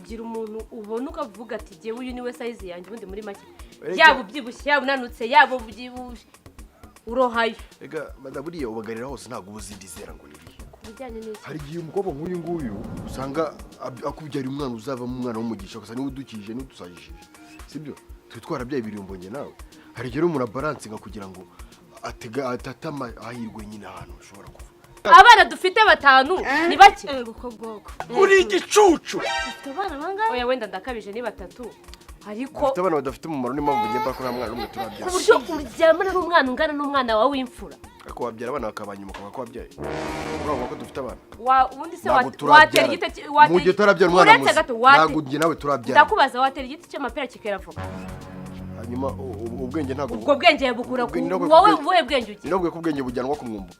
kugira umuntu ubona ukavuga ati je uyu niwe size yanjye ubundi muri make yabo byibushye yabo nanutse yabo byibushye urohayo ega madaburiye ubagarira hose ntago ubuzindizera ngo niri bijyanye n'iki hari gihe umukobwa nk'uyu nguyu usanga akubyara umwana uzava mu mwana w'umugisha gusa niwe udukije n'udusajije sibyo twitwara bya ibirumbo nge nawe hari gihe umuntu balance kugira ngo atatama ahirwe nyine ahantu ushobora kuva abana dufite batanu ni bake guko bwoko uri igicucu ufite abana bangahe oya wenda ndakabije ni batatu ariko ufite abana badafite umumaro n'impamvu ngiye bakora mwana n'umwe turabyara ku buryo uryamana n'umwana ungana n'umwana wawe w'imfura ariko wabyara abana bakabanyuma ukaba ko wabyaye urabona ko dufite abana ubundi se watera igiti mu gihe turabyara umwana muzi ntabwo njye nawe turabyara ndakubaza watera igiti cy'amapera kikeravuga hanyuma ubwenge ntabwo ubwo bwenge bukura wowe ubuhe bwenge ugira ntabwo ko ubwenge bujyanwa ku mwumbu